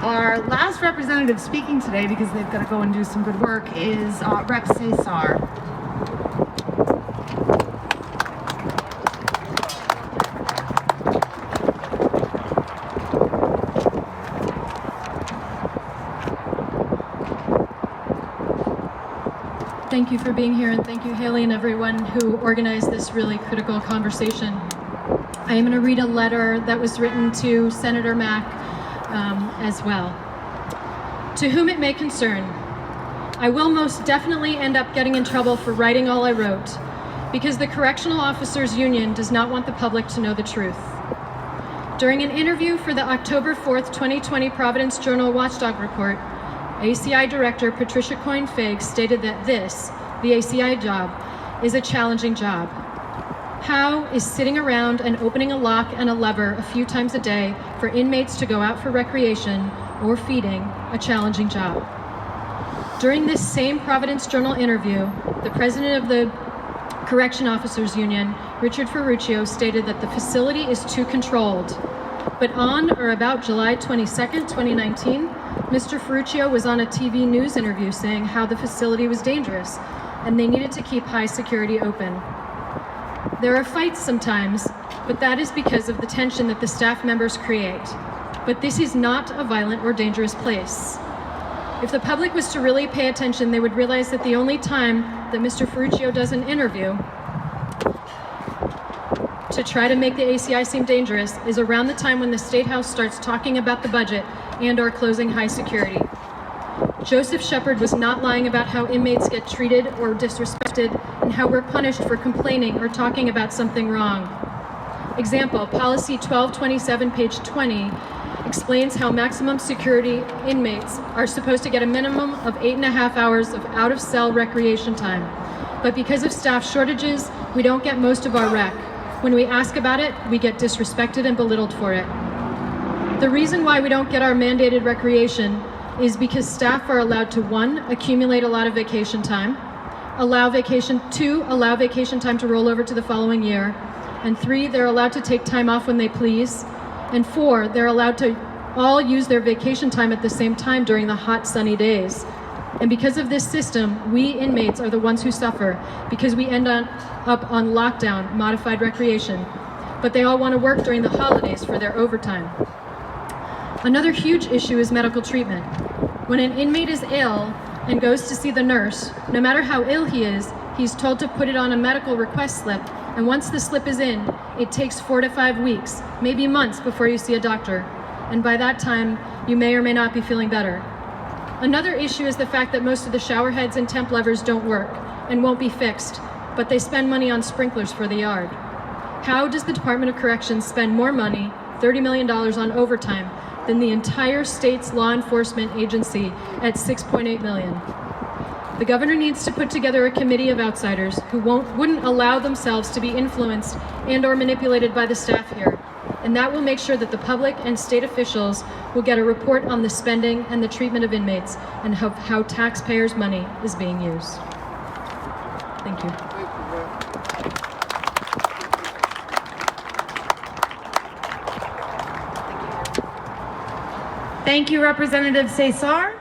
Our last representative speaking today, because they've got to go and do some good work, is Rep. Cesar. Thank you for being here, and thank you, Haley, and everyone who organized this really critical conversation. I am going to read a letter that was written to Senator Mack as well. To whom it may concern, I will most definitely end up getting in trouble for writing all I wrote, because the Correctional Officers Union does not want the public to know the truth. During an interview for the October 4th, 2020 Providence Journal Watchdog Report, ACI Director Patricia Coyne-Faig stated that this, the ACI job, is a challenging job. How is sitting around and opening a lock and a lever a few times a day for inmates to go out for recreation or feeding a challenging job? During this same Providence Journal interview, the president of the Correction Officers Union, Richard Ferruccio, stated that the facility is too controlled. But on or about July 22nd, 2019, Mr. Ferruccio was on a TV news interview saying how the facility was dangerous and they needed to keep high security open. There are fights sometimes, but that is because of the tension that the staff members create. But this is not a violent or dangerous place. If the public was to really pay attention, they would realize that the only time that Mr. Ferruccio does an interview to try to make the ACI seem dangerous is around the time when the State House starts talking about the budget and or closing high security. Joseph Shepard was not lying about how inmates get treated or disrespected and how we're punished for complaining or talking about something wrong. Example, Policy 1227, page 20, explains how maximum security inmates are supposed to get a minimum of 8.5 hours of out-of-cell recreation time. But because of staff shortages, we don't get most of our rec. When we ask about it, we get disrespected and belittled for it. The reason why we don't get our mandated recreation is because staff are allowed to, 1, accumulate a lot of vacation time, 2, allow vacation time to roll over to the following year, and 3, they're allowed to take time off when they please, and 4, they're allowed to all use their vacation time at the same time during the hot, sunny days. And because of this system, we inmates are the ones who suffer because we end up on lockdown, modified recreation, but they all want to work during the holidays for their overtime. Another huge issue is medical treatment. When an inmate is ill and goes to see the nurse, no matter how ill he is, he's told to put it on a medical request slip, and once the slip is in, it takes 4 to 5 weeks, maybe months before you see a doctor. And by that time, you may or may not be feeling better. Another issue is the fact that most of the shower heads and temp levers don't work and won't be fixed, but they spend money on sprinklers for the yard. How does the Department of Corrections spend more money, $30 million on overtime, than the entire state's law enforcement agency at $6.8 million? The governor needs to put together a committee of outsiders who wouldn't allow themselves to be influenced and or manipulated by the staff here. And that will make sure that the public and state officials will get a report on the spending and the treatment of inmates and how taxpayers' money is being used. Thank you. Thank you, Representative Cesar.